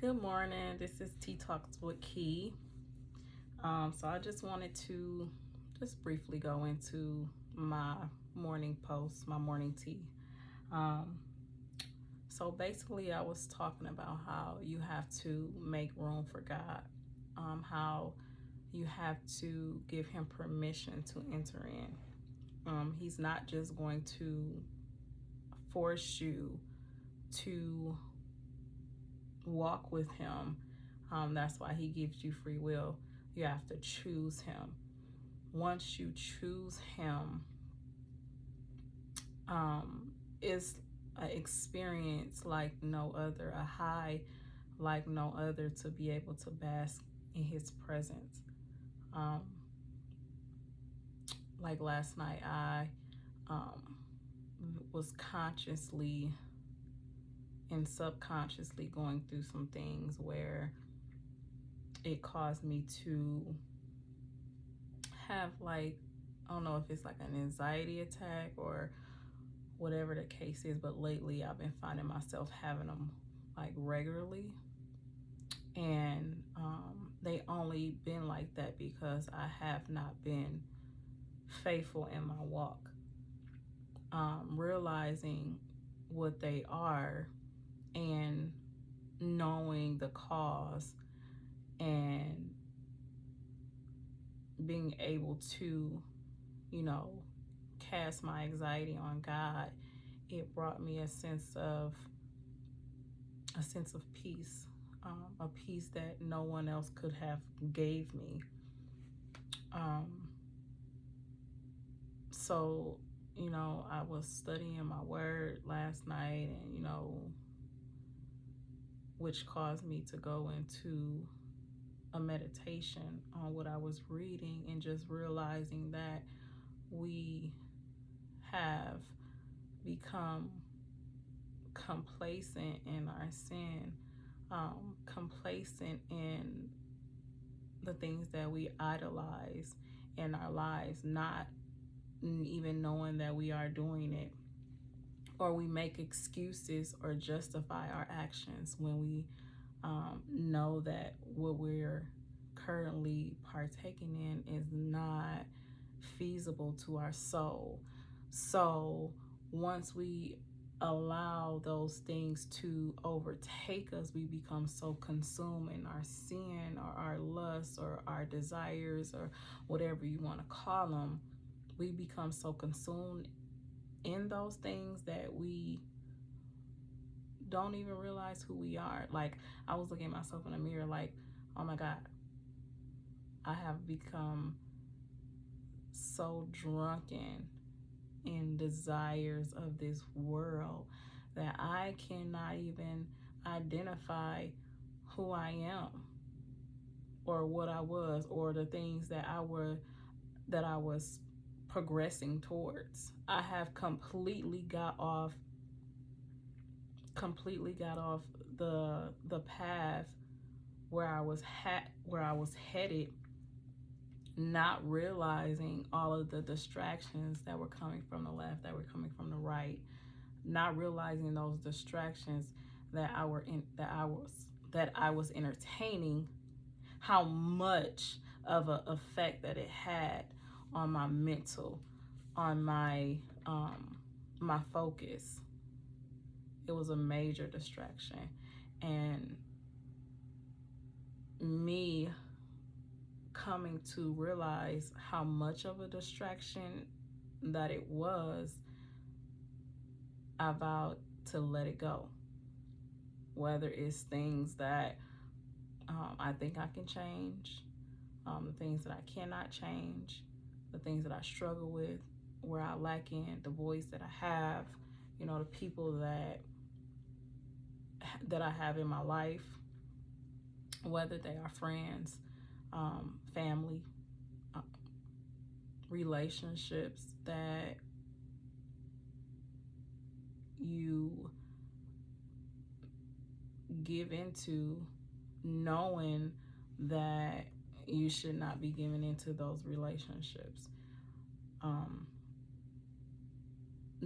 Good morning. This is Tea Talks with Key. So I just wanted to just briefly go into my morning post, my morning tea. Um, so basically, I was talking about how you have to make room for God, how you have to give Him permission to enter in. He's not just going to force you to walk with Him. That's why He gives you free will. You have to choose Him. Once you choose Him, it's an experience like no other, a high like no other, to be able to bask in His presence. Um, like last night, I was consciously and subconsciously going through some things where it caused me to have, like, I don't know if it's like an anxiety attack or whatever the case is, but lately I've been finding myself having them like regularly. And they only been like that because I have not been faithful in my walk. Realizing what they are and knowing the cause and being able to, you know, cast my anxiety on God, it brought me a sense of peace, a peace that no one else could have gave me. Um, so, I was studying my word last night, and which caused me to go into a meditation on what I was reading, and just realizing that we have become complacent in our sin, complacent in the things that we idolize in our lives, not even knowing that we are doing it, or we make excuses or justify our actions when we know that what we're currently partaking in is not feasible to our soul. So once we allow those things to overtake us, we become so consumed in our sin or our lust or our desires or whatever you want to call them. We become so consumed in those things that we don't even realize who we are. Like, I was looking at myself in the mirror like, oh my God, I have become so drunken in desires of this world that I cannot even identify who I am or what I was or the things that I was progressing towards. I have completely got off the path where I was headed, not realizing all of the distractions that were coming from the left, that were coming from the right, not realizing those distractions that I was entertaining, how much of an effect that it had on my mental, on my focus. It was a major distraction. And me coming to realize how much of a distraction that it was, I vowed to let it go. Whether it's things that I think I can change, the things that I cannot change, the things that I struggle with, where I lack in, the voice that I have, the people that I have in my life, whether they are friends, family, relationships that you give into knowing that you should not be giving into those relationships.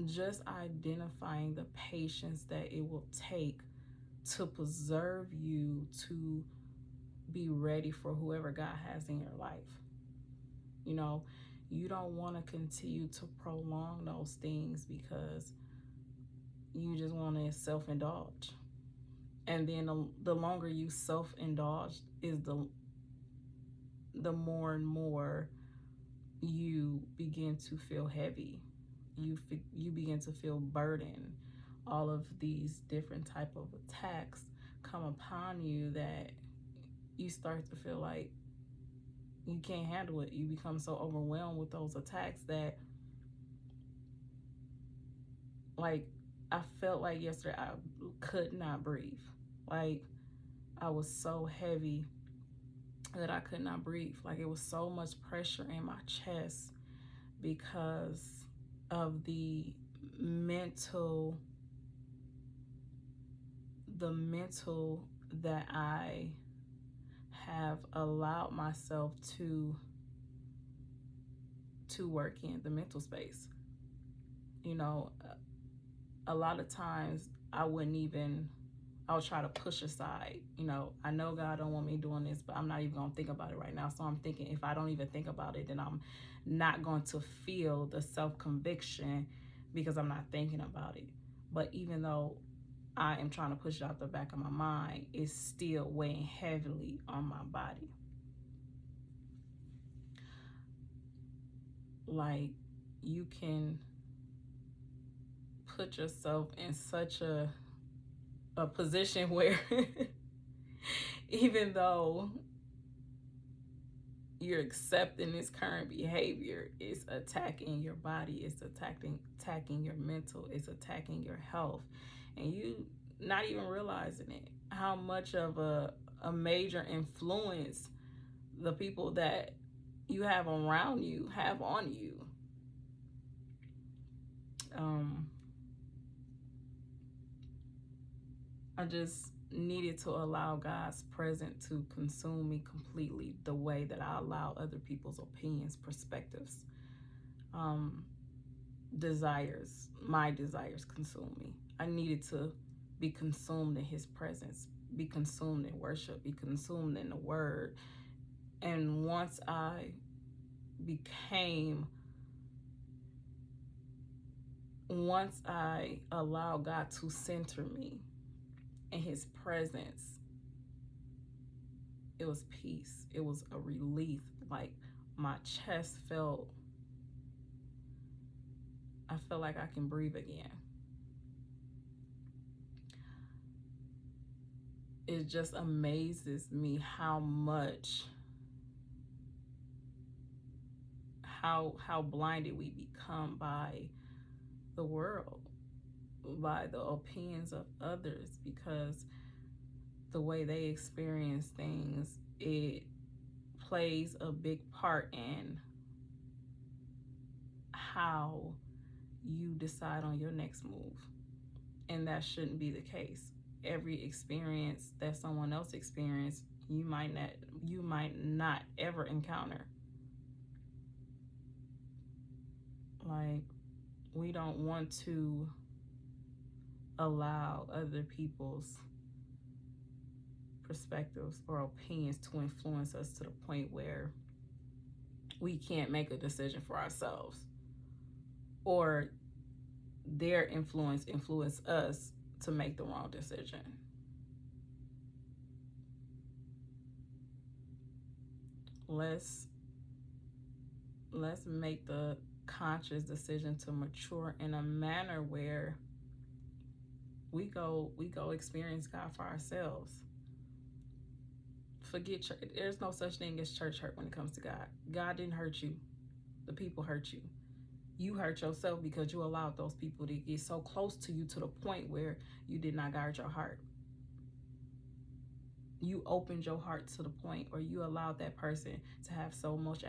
Just identifying the patience that it will take to preserve you to be ready for whoever God has in your life. You know, you don't want to continue to prolong those things because you just want to self-indulge. And then the longer you self-indulge is the more and more you begin to feel heavy. You begin to feel burdened. All of these different type of attacks come upon you that you start to feel like you can't handle it. You become so overwhelmed with those attacks that, like, I felt like yesterday I could not breathe. Like, I was so heavy that I could not breathe. Like, it was so much pressure in my chest because of the mental that I have allowed myself to work in, the mental space. You know, a lot of times I'll try to push aside. You know, I know God don't want me doing this, but I'm not even gonna think about it right now. So I'm thinking if I don't even think about it, then I'm not going to feel the self-conviction because I'm not thinking about it. But even though I am trying to push it out the back of my mind, it's still weighing heavily on my body. Like, you can put yourself in such a position where even though you're accepting this current behavior, it's attacking your body, it's attacking your mental, it's attacking your health, and you not even realizing it, how much of a major influence the people that you have around you have on you. I just needed to allow God's presence to consume me completely, the way that I allow other people's opinions, perspectives, desires, my desires consume me. I needed to be consumed in His presence, be consumed in worship, be consumed in the Word. And once I allowed God to center me in His presence, it was peace. It was a relief. Like, my chest I felt like I can breathe again. It just amazes me how blinded we become by the world, by the opinions of others, because the way they experience things, it plays a big part in how you decide on your next move. And that shouldn't be the case. Every experience that someone else experienced, you might not ever encounter. Like, we don't want to allow other people's perspectives or opinions to influence us to the point where we can't make a decision for ourselves, or their influence us to make the wrong decision. Let's make the conscious decision to mature in a manner where we go experience God for ourselves. Forget church. There's no such thing as church hurt when it comes to God. God didn't hurt you. The people hurt you. You hurt yourself because you allowed those people to get so close to you to the point where you did not guard your heart. You opened your heart to the point, or you allowed that person to have so much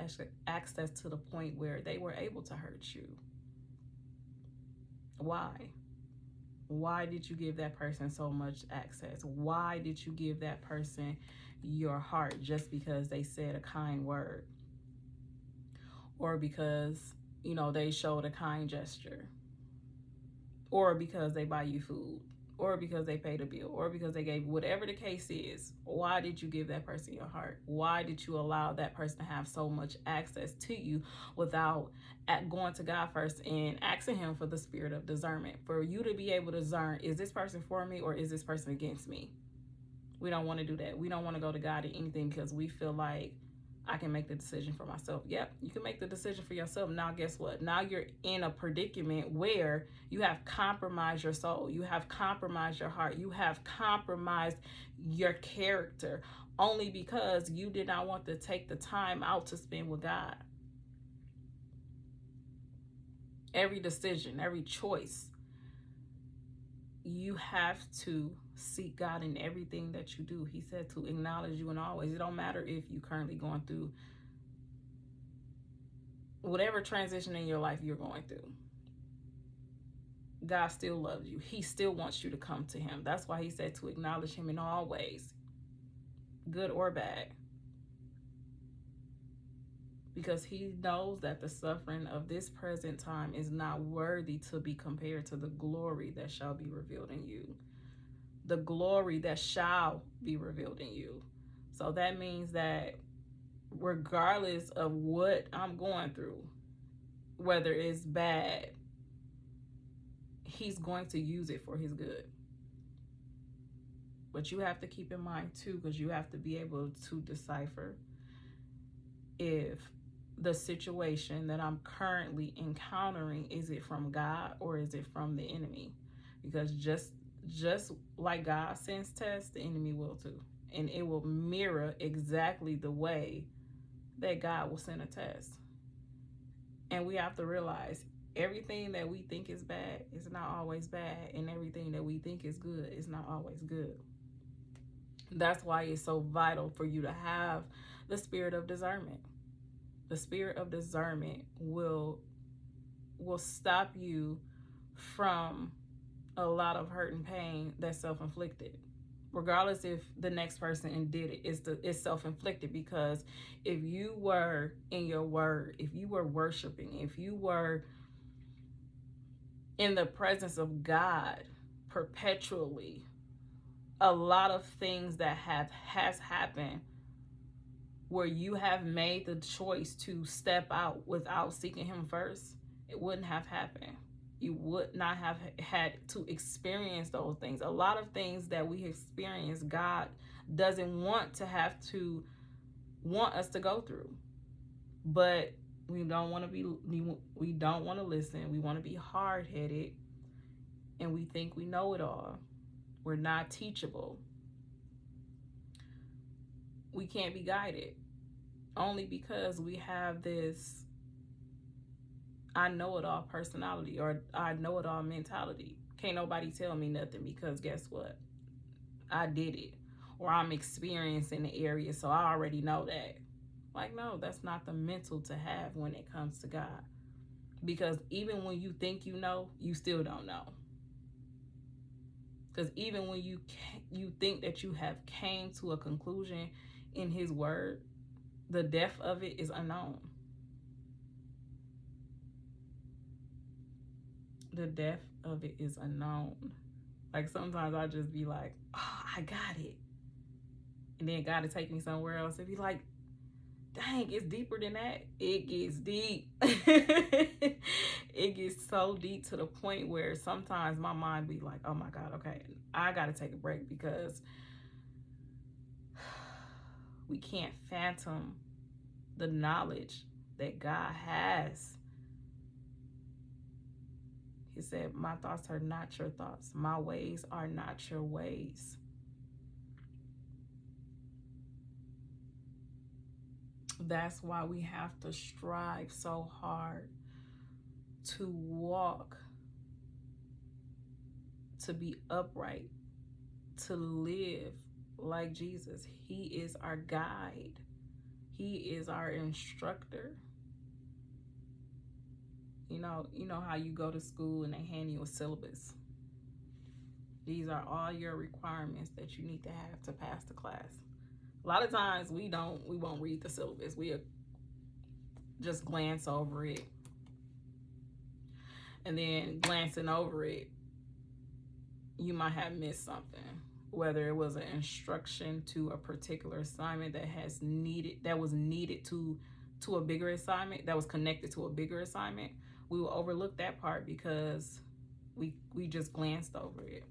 access to the point where they were able to hurt you. Why? Why did you give that person so much access? Why did you give that person your heart just because they said a kind word? Or because, they showed a kind gesture? Or because they buy you food? or because they paid a bill, or because they gave, whatever the case is. Why did you give that person your heart? Why did you allow that person to have so much access to you without going to God first and asking him for the spirit of discernment, for you to be able to discern, is this person for me or is this person against me? We don't want to do that. We don't want to go to God in anything because we feel like, I can make the decision for myself. Yep, you can make the decision for yourself. Now, guess what? Now you're in a predicament where you have compromised your soul. You have compromised your heart. You have compromised your character only because you did not want to take the time out to spend with God. Every decision, every choice, you have to seek God in everything that you do. He said to acknowledge you in all ways. It don't matter if you're currently going through whatever transition in your life you're going through. God still loves you. He still wants you to come to him. That's why he said to acknowledge him in all ways, good or bad. Because he knows that the suffering of this present time is not worthy to be compared to the glory that shall be revealed in you. The glory that shall be revealed in you. So that means that regardless of what I'm going through, whether it's bad, he's going to use it for his good. But you have to keep in mind too, because you have to be able to decipher if the situation that I'm currently encountering, is it from God or is it from the enemy? Because just like God sends tests, the enemy will too. And it will mirror exactly the way that God will send a test. And we have to realize everything that we think is bad is not always bad. And everything that we think is good is not always good. That's why it's so vital for you to have the spirit of discernment. The spirit of discernment will stop you from a lot of hurt and pain that's self-inflicted. Regardless if the next person did it, it's self-inflicted. Because if you were in your word, if you were worshiping, if you were in the presence of God perpetually, a lot of things that has happened where you have made the choice to step out without seeking him first, it wouldn't have happened. You would not have had to experience those things. A lot of things that we experience, God doesn't want us to go through. But we don't want to listen. We want to be hard-headed, and we think we know it all. We're not teachable. We can't be guided only because we have this I know it all personality or I know it all mentality. Can't nobody tell me nothing because guess what? I did it, or I'm experiencing the area, so I already know that. Like, no, that's not the mental to have when it comes to God. Because even when you think you know, you still don't know. Because even when you think that you have came to a conclusion in his word, the depth of it is unknown. The depth of it is unknown. Like sometimes I just be like, oh, I got it. And then God to take me somewhere else and be like, dang, it's deeper than that. It gets deep. It gets so deep to the point where sometimes my mind be like, oh my God, okay, I got to take a break because we can't fathom the knowledge that God has. He said, my thoughts are not your thoughts. My ways are not your ways. That's why we have to strive so hard to walk, to be upright, to live like Jesus. He is our guide. He is our instructor. You know how you go to school and they hand you a syllabus. These are all your requirements that you need to have to pass the class. A lot of times we won't read the syllabus. We'll just glance over it. And then glancing over it, you might have missed something, whether it was an instruction to a particular assignment that was needed to a bigger assignment, that was connected to a bigger assignment. We will overlook that part because we just glanced over it.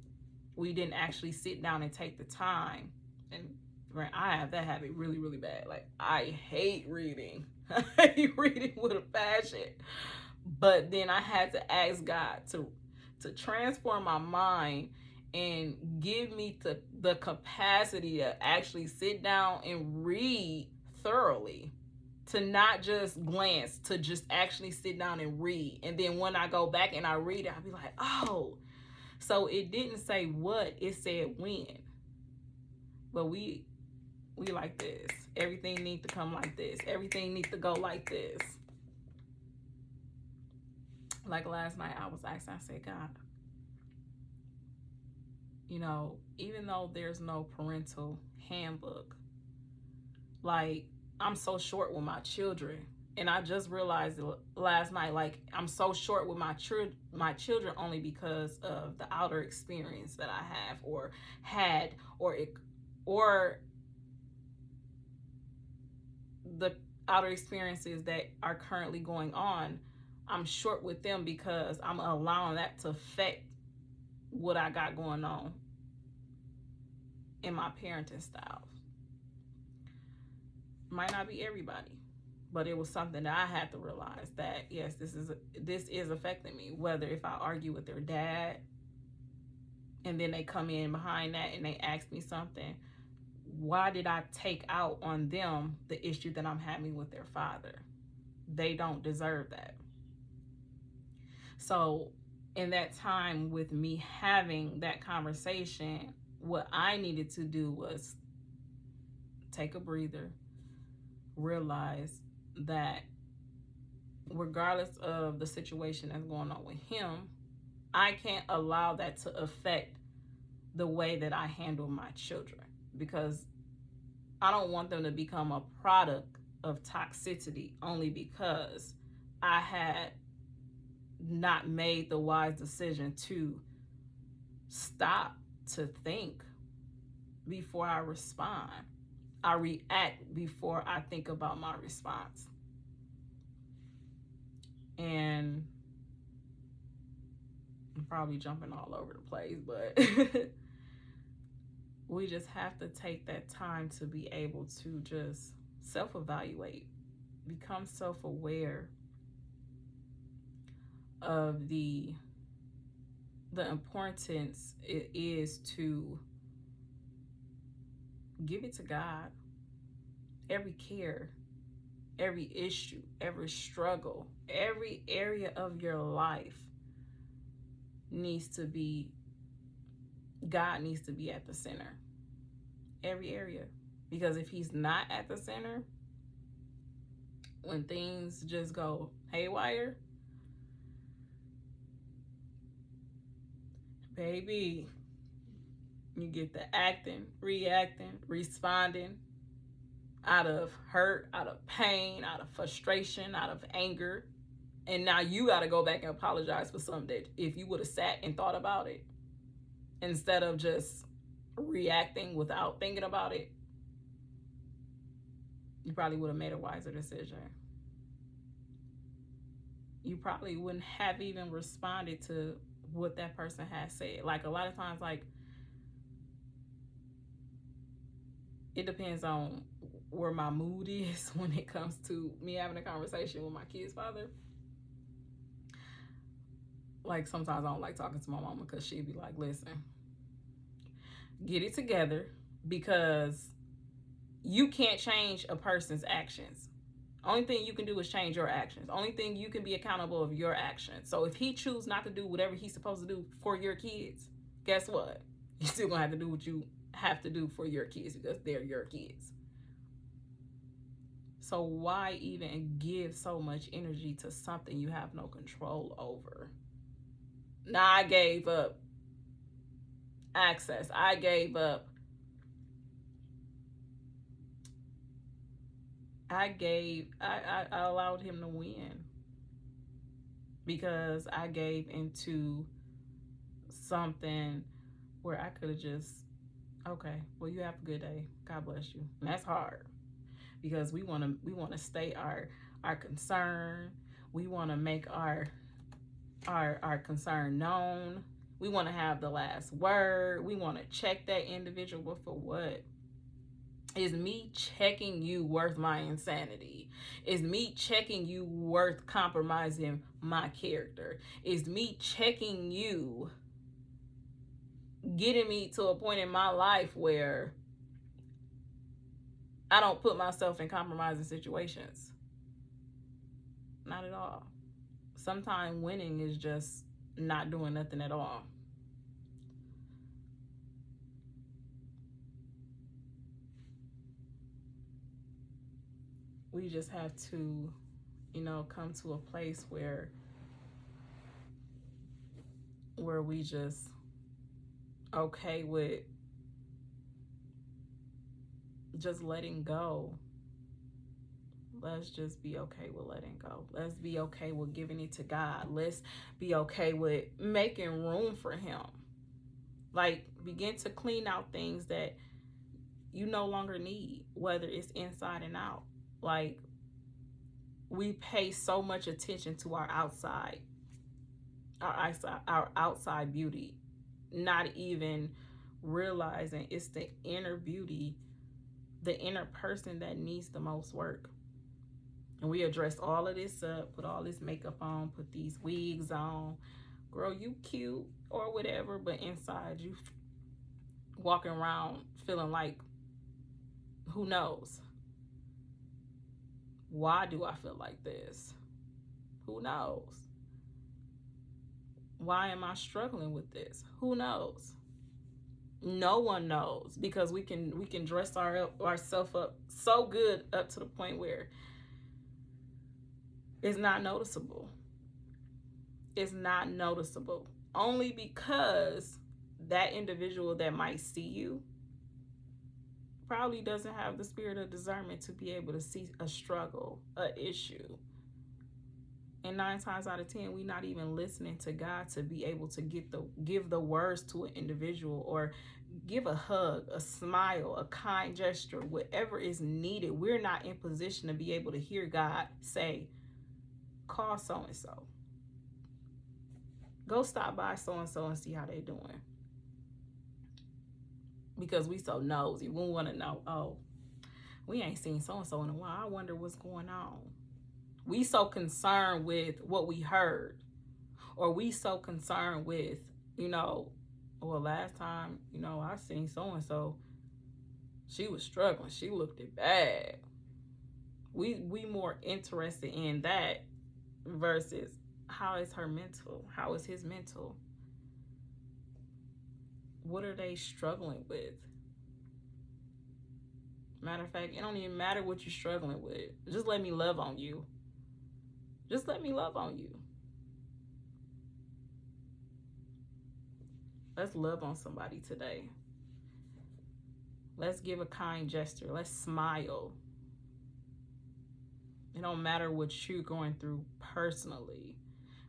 We didn't actually sit down and take the time. And right, I have that habit really, really bad. Like, I hate reading. I hate reading with a passion. But then I had to ask God to transform my mind and give me the capacity to actually sit down and read thoroughly, to not just glance, to just actually sit down and read. And then when I go back and I read it, I'll be like, oh, so it didn't say what, it said when. But we like this. Everything needs to come like this. Everything needs to go like this. Like last night, I was asking, I said, God, you know, even though there's no parental handbook, like, I'm so short with my children. And I just realized last night, like, I'm so short with my children only because of the outer experience that I have or had, or the outer experiences that are currently going on. I'm short with them because I'm allowing that to affect what I got going on in my parenting styles. Might not be everybody, but it was something that I had to realize that, yes, this is affecting me. Whether if I argue with their dad and then they come in behind that and they ask me something, why did I take out on them the issue that I'm having with their father? They don't deserve that. So in that time with me having that conversation, what I needed to do was take a breather, realize that regardless of the situation that's going on with him, I can't allow that to affect the way that I handle my children, because I don't want them to become a product of toxicity only because I had not made the wise decision to stop to think before I respond. I react before I think about my response. And I'm probably jumping all over the place, but we just have to take that time to be able to just self-evaluate, become self-aware of the importance it is to give it to God. Every care, every issue, every struggle, every area of your life needs to be, God needs to be at the center. Every area. Because if he's not at the center, when things just go haywire, baby, you get the acting, reacting, responding out of hurt, out of pain, out of frustration, out of anger. And now you got to go back and apologize for something that if you would have sat and thought about it instead of just reacting without thinking about it, you probably would have made a wiser decision. You probably wouldn't have even responded to what that person has said. Like, a lot of times, like, it depends on where my mood is when it comes to me having a conversation with my kid's father. Like, sometimes I don't like talking to my mama because she'd be like, listen, get it together, because you can't change a person's actions. Only thing you can do is change your actions. Only thing you can be accountable of your actions. So if he chooses not to do whatever he's supposed to do for your kids, guess what? You're still gonna have to do what you have to do for your kids because they're your kids. So why even give so much energy to something you have no control over? Now, I gave up access. I gave up. I allowed him to win because I gave into something where I could have just, okay, well, you have a good day. God bless you. And that's hard because we want to state our concern. We want to make our concern known. We want to have the last word. We want to check that individual, but for what? Is me checking you worth my insanity? Is me checking you worth compromising my character? Is me checking you getting me to a point in my life where I don't put myself in compromising situations? Not at all. Sometimes winning is just not doing nothing at all. We just have to, come to a place where we just okay with just letting go. Let's just be okay with letting go. Let's be okay with giving it to God. Let's be okay with making room for Him. Like, begin to clean out things that you no longer need, whether it's inside and out. Like, we pay so much attention to our outside beauty, not even realizing it's the inner beauty, the inner person that needs the most work. And we address all of this up, put all this makeup on, put these wigs on. Girl, you cute or whatever, but inside you walking around feeling like, who knows? Why do I feel like this? Who knows? Why am I struggling with this? Who knows? No one knows, because we can dress ourselves up so good up to the point where it's not noticeable. It's not noticeable. Only because that individual that might see you probably doesn't have the spirit of discernment to be able to see a struggle, an issue. And 9 times out of 10, we're not even listening to God to be able to give the words to an individual, or give a hug, a smile, a kind gesture, whatever is needed. We're not in position to be able to hear God say, call so-and-so. Go stop by so-and-so and see how they're doing. Because we so nosy. We want to know, oh, we ain't seen so-and-so in a while. I wonder what's going on. We so concerned with what we heard. Or we so concerned with, well, last time, I seen so-and-so, she was struggling. She looked it bad. We more interested in that versus how is her mental? How is his mental? What are they struggling with? Matter of fact, it don't even matter what you're struggling with. Just let me love on you. Just let me love on you. Let's love on somebody today. Let's give a kind gesture. Let's smile. It don't matter what you're going through personally.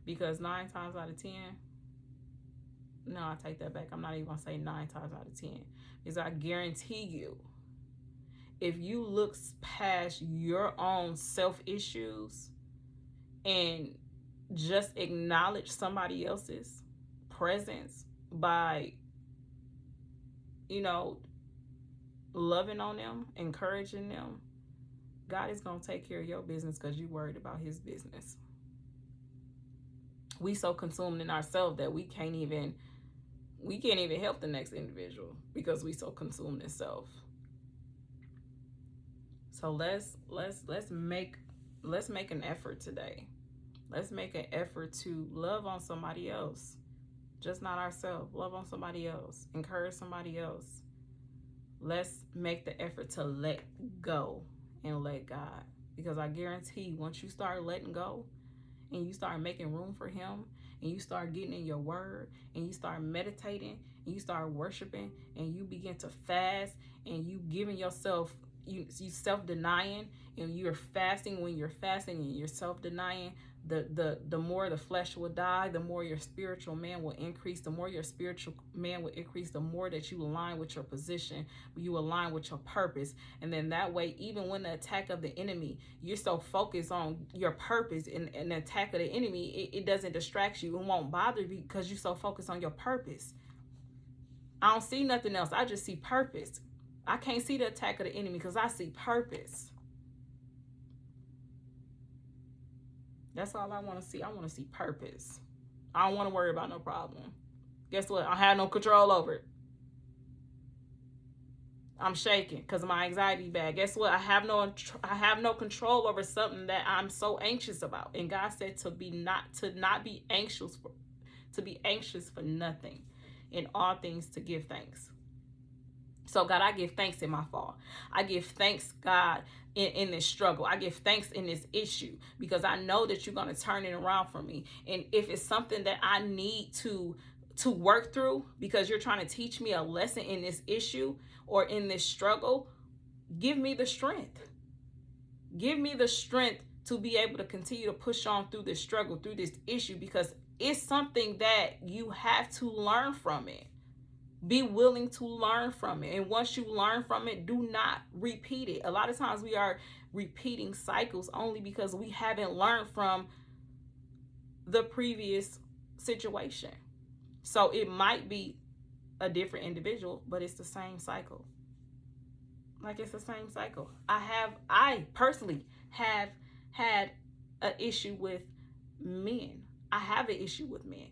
Because 9 times out of 10, no, I take that back. I'm not even going to say 9 times out of 10. Because I guarantee you, if you look past your own self-issues and just acknowledge somebody else's presence by, loving on them, encouraging them, God is going to take care of your business because you're worried about His business. We so consumed in ourselves that we can't even help the next individual because we so consumed in self. So let's make an effort today. Let's make an effort to love on somebody else. Just not ourselves. Love on somebody else. Encourage somebody else. Let's make the effort to let go and let God. Because I guarantee once you start letting go and you start making room for Him and you start getting in your word and you start meditating and you start worshiping and you begin to fast and you giving yourself, you self-denying, and you're fasting. When you're fasting and you're self-denying, the more the flesh will die, the more your spiritual man will increase. The more your spiritual man will increase, the more that you align with your position, you align with your purpose. And then that way, even when the attack of the enemy, you're so focused on your purpose, and the attack of the enemy, it doesn't distract you. It won't bother you because you're so focused on your purpose. I don't see nothing else. I just see purpose. I can't see the attack of the enemy because I see purpose. That's all I want to see. I want to see purpose. I don't want to worry about no problem. Guess what? I have no control over it. I'm shaking because my anxiety bad. Guess what? I have no control over something that I'm so anxious about. And God said to not be anxious for nothing, in all things to give thanks. So God, I give thanks in my fall. I give thanks, God, in this struggle. I give thanks in this issue because I know that you're going to turn it around for me. And if it's something that I need to work through because you're trying to teach me a lesson in this issue or in this struggle, give me the strength. Give me the strength to be able to continue to push on through this struggle, through this issue, because it's something that you have to learn from it. Be willing to learn from it. And once you learn from it, do not repeat it. A lot of times we are repeating cycles only because we haven't learned from the previous situation. So it might be a different individual, but it's the same cycle. Like, it's the same cycle. I personally have had an issue with men. I have an issue with men.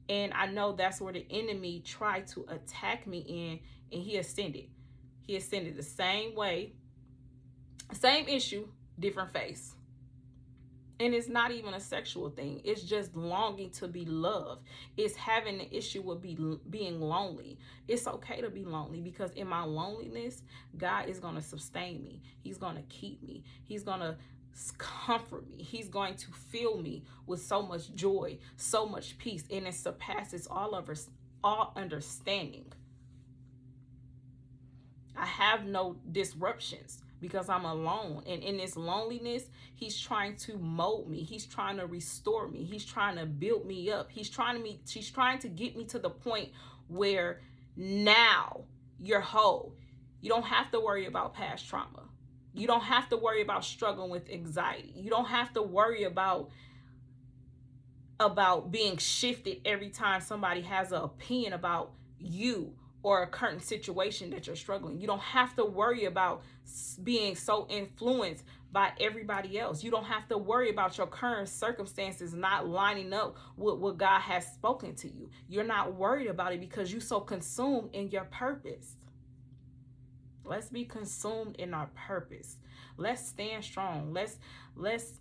And I know that's where the enemy tried to attack me in, and he ascended. He ascended the same way, same issue, different face. And it's not even a sexual thing. It's just longing to be loved. It's having an issue with being lonely. It's okay to be lonely because in my loneliness, God is going to sustain me. He's going to keep me. He's going to comfort me. He's going to fill me with so much joy, so much peace, and it surpasses all understanding. I have no disruptions because I'm alone. And in this loneliness, he's trying to mold me. He's trying to restore me. He's trying to build me up. She's trying to get me to the point where now you're whole. You don't have to worry about past trauma. You don't have to worry about struggling with anxiety. You don't have to worry about being shifted every time somebody has an opinion about you or a current situation that you're struggling. You don't have to worry about being so influenced by everybody else. You don't have to worry about your current circumstances not lining up with what God has spoken to you. You're not worried about it because you're so consumed in your purpose. Let's be consumed in our purpose. Let's stand strong. Let's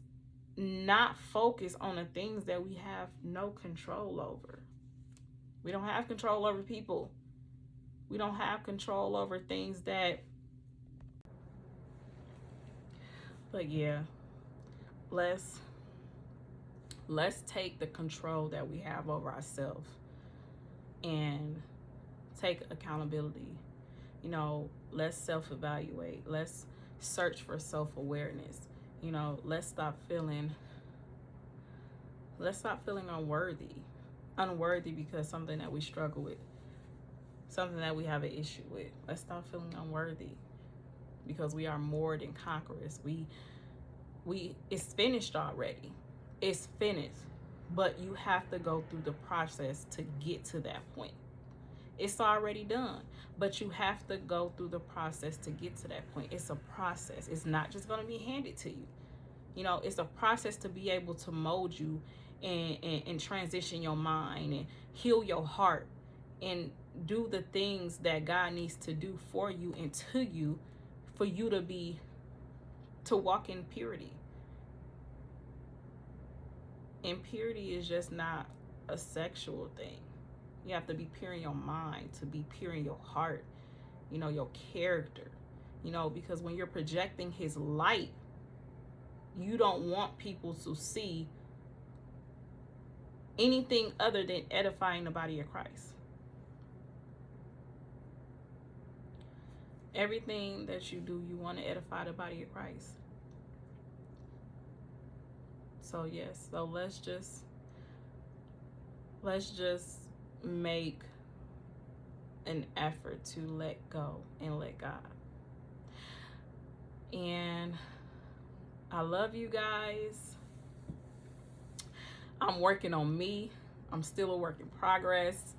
not focus on the things that we have no control over. We don't have control over people. We don't have control over things that, but yeah, let's take the control that we have over ourselves and take accountability. You know, let's self-evaluate. Let's search for self-awareness. You know, let's stop feeling unworthy because something that we struggle with, something that we have an issue with. Let's stop feeling unworthy because we are more than conquerors. It's finished already. It's finished, but you have to go through the process to get to that point. It's already done, but you have to go through the process to get to that point. It's a process. It's not just going to be handed to you. You know, it's a process to be able to mold you and transition your mind and heal your heart and do the things that God needs to do for you and to you for you to walk in purity. And purity is just not a sexual thing. You have to be pure in your mind, to be pure in your heart, you know, your character, you know, because when you're projecting his light, you don't want people to see anything other than edifying the body of Christ. Everything that you do, you want to edify the body of Christ. So yes, so let's just make an effort to let go and let God. And I love you guys. I'm working on me. I'm still a work in progress.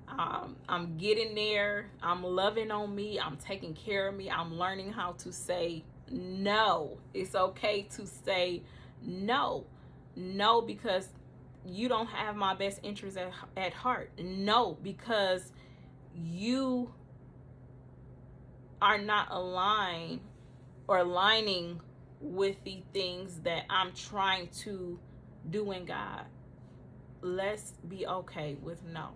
I'm getting there. I'm loving on me. I'm taking care of me. I'm learning how to say no. It's okay to say no. No, because you don't have my best interest at heart. No, because you are not aligned or aligning with the things that I'm trying to do in God. Let's be okay with no.